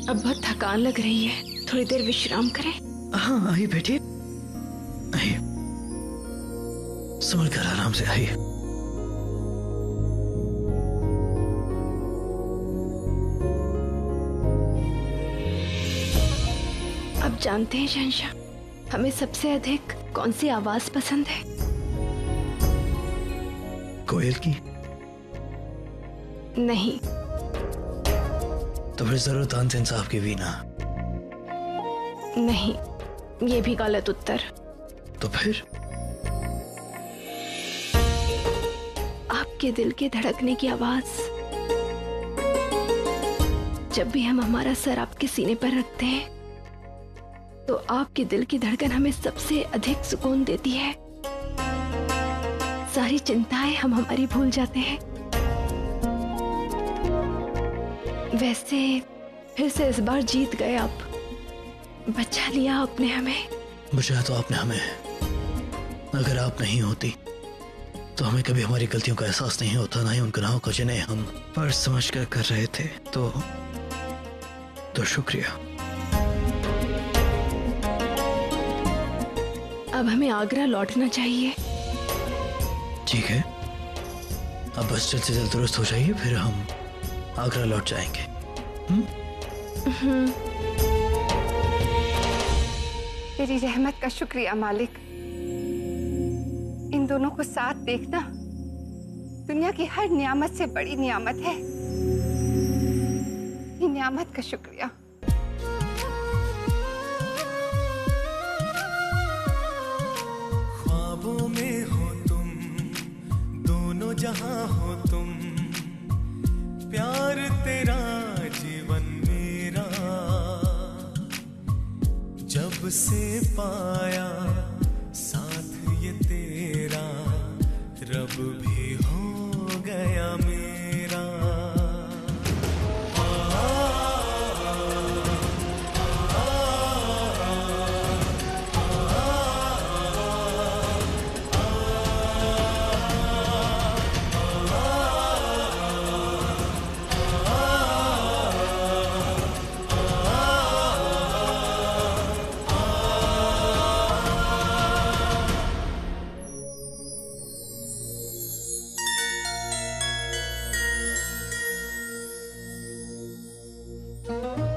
अब बहुत थकान लग रही है, थोड़ी देर विश्राम करें। हाँ आइए बैठिए, आइए संभल कर आराम से आइए। अब जानते हैं शहंशाह, हमें सबसे अधिक कौन सी आवाज पसंद है? कोयल की? नहीं। तो फिर जरूर तानसेन साहब की वीणा? नहीं, ये भी गलत उत्तर। तो फिर? आपके दिल के धड़कने की आवाज। जब भी हम हमारा सर आपके सीने पर रखते हैं तो आपके दिल की धड़कन हमें सबसे अधिक सुकून देती है। सारी चिंताएं हम हमारी भूल जाते हैं। वैसे फिर से इस बार जीत गए आप, बचा लिया आपने हमें। बचाया तो आपने हमें, अगर आप नहीं होती तो हमें कभी हमारी गलतियों का एहसास नहीं होता, ना ही उन गुनाहों को जिन्हें हम फर्ज समझकर कर रहे थे। तो शुक्रिया। अब हमें आगरा लौटना चाहिए। ठीक है, अब बस जल्द से जल्द दुरुस्त हो जाइए, फिर हम आगरा लौट जाएंगे। तेरी रहमत का शुक्रिया मालिक। इन दोनों को साथ देखना दुनिया की हर नियामत से बड़ी नियामत है। ये नियामत का शुक्रिया। ख्वाबों में हो तुम, दोनों जहां हो तुम, प्यार तेरा जीवन मेरा, जब से पाया साथ ये तेरा, रब भी हो गया मेरा।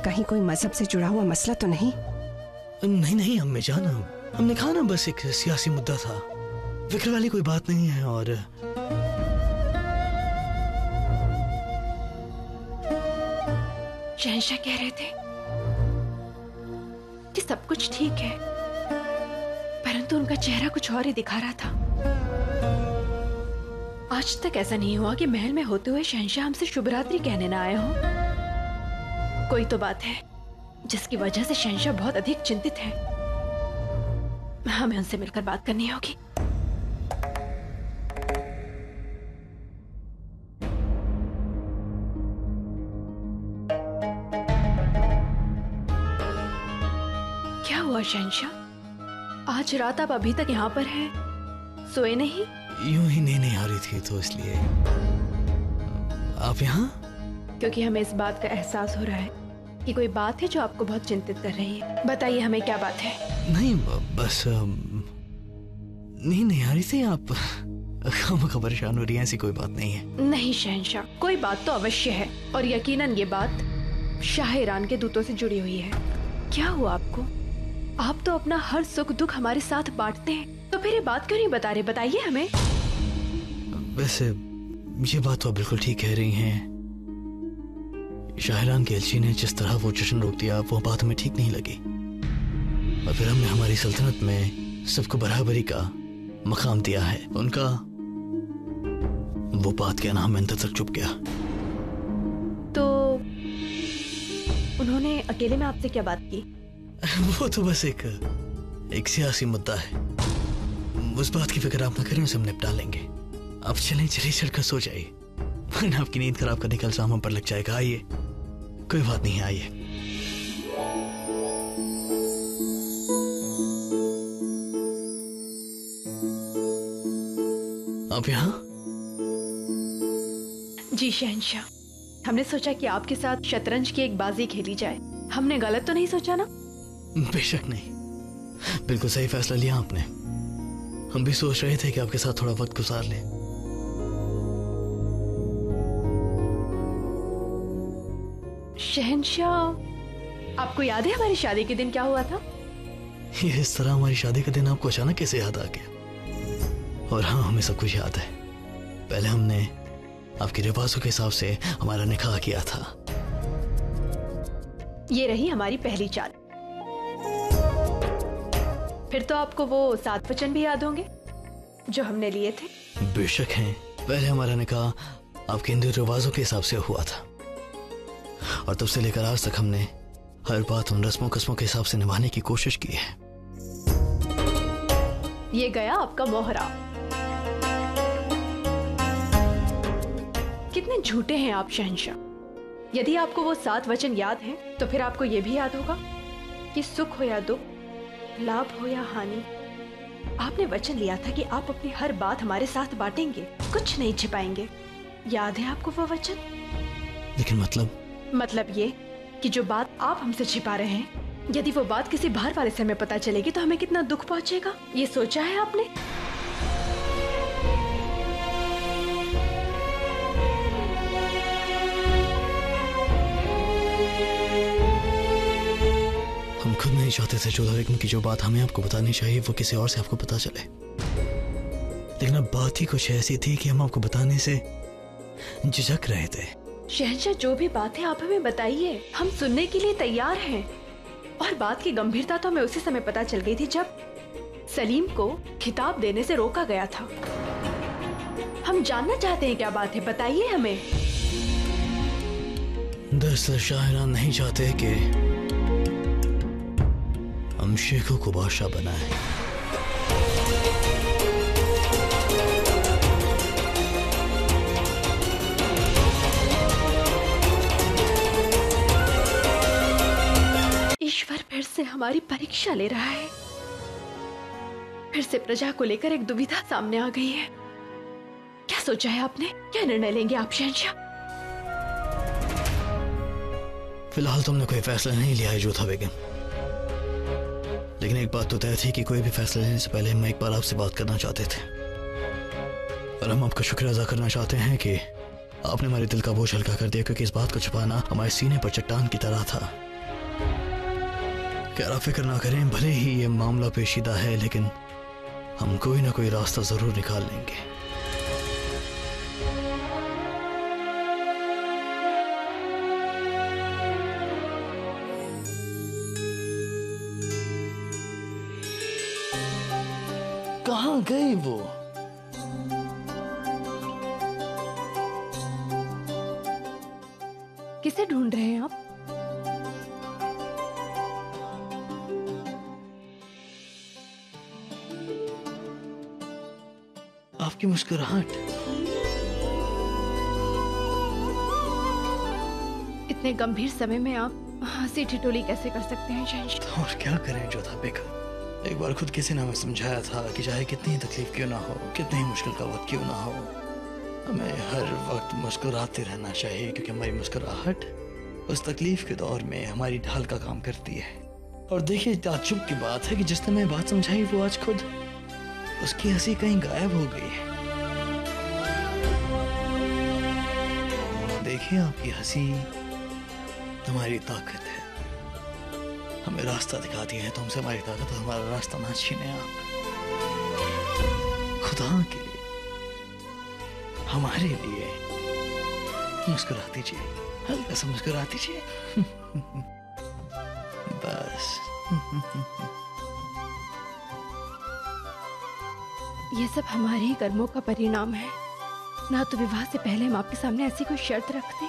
कहीं कोई मजहब से जुड़ा हुआ मसला तो नहीं? नहीं अम्मी जान, हमने कहा ना बस एक सियासी मुद्दा था, फिक्र वाली कोई बात नहीं है। और शहंशाह कह रहे थे कि सब कुछ ठीक है, परंतु उनका चेहरा कुछ और ही दिखा रहा था। आज तक ऐसा नहीं हुआ कि महल में होते हुए शहंशाह हमसे शुभ रात्रि कहने ना आए हों। कोई तो बात है जिसकी वजह से शहंशाह बहुत अधिक चिंतित है। हमें उनसे मिलकर बात करनी होगी। क्या हुआ शहंशाह, आज रात आप अभी तक यहाँ पर हैं, सोए नहीं? यूं ही नींद नहीं आ रही थी तो इसलिए। आप यहाँ? क्योंकि हमें इस बात का एहसास हो रहा है कि कोई बात है जो आपको बहुत चिंतित कर रही है। बताइए हमें क्या बात है? नहीं बस नींद नहीं आ रही थी, आप खामखा परेशान हो रही हैं, ऐसी कोई बात नहीं है। नहीं शहंशाह, कोई बात तो अवश्य है, और यकीनन ये बात शाह ईरान के दूतों से जुड़ी हुई है। क्या हुआ आपको? आप तो अपना हर सुख दुख हमारे साथ बांटते हैं, तो फिर ये बात क्यों नहीं बता रहे? बताइए हमें। वैसे ये बात तो आप बिल्कुल ठीक कह रही हैं। शाहरान के एलची ने जिस तरह वो जश्न रोक दिया, वो बात हमें ठीक नहीं लगी, और फिर हमने हमारी सल्तनत में सबको बराबरी का मकाम दिया है। उनका वो बात कहना हमें अंदर तक चुप गया। तो उन्होंने अकेले में आपसे क्या बात की? वो तो बस एक सियासी मुद्दा है, उस बात की फिक्र आप न करें, उसे हम निपटा लेंगे। आप चलें, चढ़कर सो जाइए, वरना आपकी नींद खराब करने का इल्जाम हम पर लग जाएगा। आइए, कोई बात नहीं है, आइए। आप यहाँ? जी शहंशाह, हमने सोचा कि आपके साथ शतरंज की एक बाजी खेली जाए। हमने गलत तो नहीं सोचा ना? बेशक नहीं, बिल्कुल सही फैसला लिया आपने। हम भी सोच रहे थे कि आपके साथ थोड़ा वक्त गुजार लें। शहंशाह, आपको याद है हमारी शादी के दिन क्या हुआ था? ये इस तरह हमारी शादी का दिन आपको अचानक कैसे याद आ गया? और हाँ, हमें सब कुछ याद है। पहले हमने आपके रिवाजों के हिसाब से हमारा निकाह किया था। ये रही हमारी पहली चाल। फिर तो आपको वो 7 वचन भी याद होंगे जो हमने लिए थे। बेशक हैं। पहले हमारा निकाह आपके हिंदू रिवाजों के हिसाब से हुआ था, और तब से लेकर आज तक हमने हर बात उन रस्मों कस्मों के हिसाब से निभाने की कोशिश की है। ये गया आपका मोहरा। कितने झूठे हैं आप शहंशाह। यदि आपको वो 7 वचन याद हैं, तो फिर आपको ये भी याद होगा कि सुख हो या दुख, लाभ हो या हानि, आपने वचन लिया था कि आप अपनी हर बात हमारे साथ बांटेंगे, कुछ नहीं छिपाएंगे। याद है आपको वो वचन? लेकिन मतलब ये कि जो बात आप हमसे छिपा रहे हैं, यदि वो बात किसी बाहर वाले से हमें पता चलेगी तो हमें कितना दुख पहुंचेगा, ये सोचा है आपने? हम खुद नहीं चाहते थे जोधा बेगम की जो बात हमें आपको बतानी चाहिए वो किसी और से आपको पता चले, लेकिन अब बात ही कुछ ऐसी थी कि हम आपको बताने से झिझक रहे थे। शहंशाह, जो भी बात है आप हमें बताइए, हम सुनने के लिए तैयार हैं। और बात की गंभीरता तो हमें उसी समय पता चल गई थी जब सलीम को खिताब देने से रोका गया था। हम जानना चाहते हैं क्या बात है, बताइए हमें। दरअसल शाहरान नहीं चाहते कि हम शेखों को बादशाह बनाएं। ईश्वर फिर से हमारी परीक्षा ले रहा है। फिर से प्रजा को लेकर एक दुविधा सामने आ गई है। क्या सोचा है आपने? क्या निर्णय लेंगे आप शहंशाह? फिलहाल तुमने कोई फैसला नहीं लिया है जोधा बेगम, लेकिन एक बात तो तय थी कि कोई भी फैसला लेने से पहले हम एक बार आपसे बात करना चाहते थे। और हम आपका शुक्रिया अदा करना चाहते हैं कि आपने हमारे दिल का बोझ हल्का कर दिया, क्योंकि इस बात को छुपाना हमारे सीने पर चट्टान की तरह था। क्या आप फिक्र ना करें, भले ही ये मामला पेचीदा है, लेकिन हम कोई ना कोई रास्ता जरूर निकाल लेंगे। कहाँ गई वो? किसे ढूंढ रहे हैं आप? आपकी मुस्कुराहट। इतने गंभीर समय में आप हंसी ठिठोली कैसे कर सकते हैं शहंशाह? और क्या करें जोधा बेगम, एक बार खुद किसी ने हमें समझाया था कि चाहे कितनी तकलीफ क्यों ना हो, कितनी ही मुश्किल का वक्त क्यों ना हो, हमें हर वक्त मुस्कुराते रहना चाहिए, क्योंकि हमारी मुस्कुराहट उस तकलीफ के दौर में हमारी ढाल का काम करती है। और देखिए, ताज्जुब की बात है कि जिसने हमें बात समझाई वो आज खुद उसकी हंसी कहीं गायब हो गई है। देखिए, आपकी हंसी हमारी ताकत है, हमें रास्ता दिखाती है, तो हमसे हमारी ताकत और हमारा रास्ता ना छीने आप। खुदा के लिए, हमारे लिए मुस्कुरा दीजिए, हल्का सा मुस्कुरा दीजिए। बस। ये सब हमारे ही कर्मों का परिणाम है। ना तो विवाह से पहले हम आपके सामने ऐसी कोई शर्त रखते,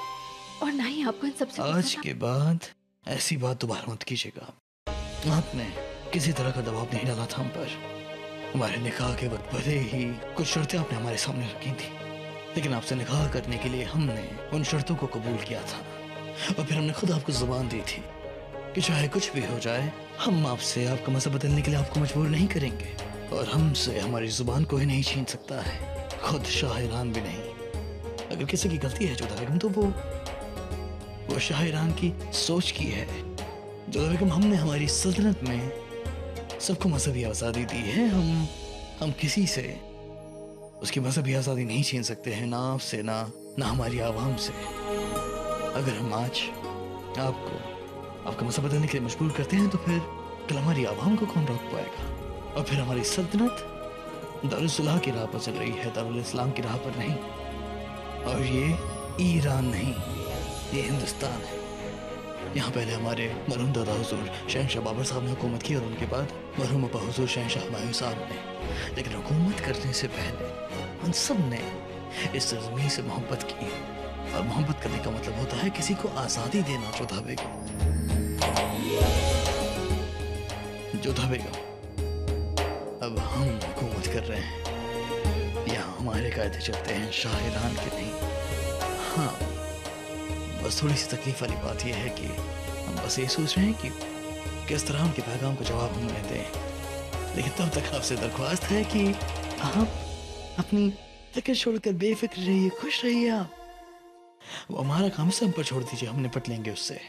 और ना ही आपको इन सबसे आज के बाद ऐसी बात दोबारा मत कीजिएगा। आपने किसी तरह का दबाव नहीं डाला था हम पर। हमारे निकाह के वक्त भले ही कुछ शर्तें आपने हमारे सामने रखी थी, लेकिन आपसे निकाह करने के लिए हमने उन शर्तों को कबूल किया था, और फिर हमने खुद आपको जुबान दी थी कि चाहे कुछ भी हो जाए, हम आपसे आपका मज़हब बदलने के लिए आपको मजबूर नहीं करेंगे, और हमसे हमारी जुबान कोई नहीं छीन सकता है, खुद शाहरान भी नहीं। अगर किसी की गलती है जोधा बेगम, तो वो शाहरान की सोच की है, जोधा बेगम, हमने हमारी सल्तनत में सबको मजहबी आज़ादी दी है। हम किसी से उसकी मजहबी आज़ादी नहीं छीन सकते हैं, ना आपसे ना हमारी आवाम से। अगर हम आज आपका मजहब बदलने के लिए मजबूर करते हैं तो फिर कल हमारी आवाम को कौन रोक पाएगा? और फिर हमारी सल्तनत दारुल सुलह की राह पर चल रही है, दारुल इस्लाम की राह पर नहीं। और ये ईरान नहीं, ये हिंदुस्तान है। यहाँ पहले हमारे मरहूम दादा हुजूर शहंशाह बाबर साहब ने हुकूमत की और उनके बाद मरहूम अपा हुजूर शहंशाह हुमायूं साहब ने। लेकिन हुकूमत करने से पहले उन सब ने इस सरजमीन से मोहब्बत की, और मोहब्बत करने का मतलब होता है किसी को आज़ादी देना। जोधा बेगम, अब हम हुकूमत कर रहे हैं। यहाँ हमारे कायदे चलते हैं, शाह ईरान के नहीं। हाँ, बस थोड़ी सी तकलीफ वाली बात यह है कि हम बस ये सोच रहे हैं कि किस तरह उनके पैगाम को जवाब हम उन्हें दें। लेकिन तब तक आपसे दरख्वास्त है कि आप अपनी फिक्र छोड़कर बेफिक्र रहिए, खुश रहिए। आप वो हमारा काम से हम पर छोड़ दीजिए, हम निपट लेंगे उससे।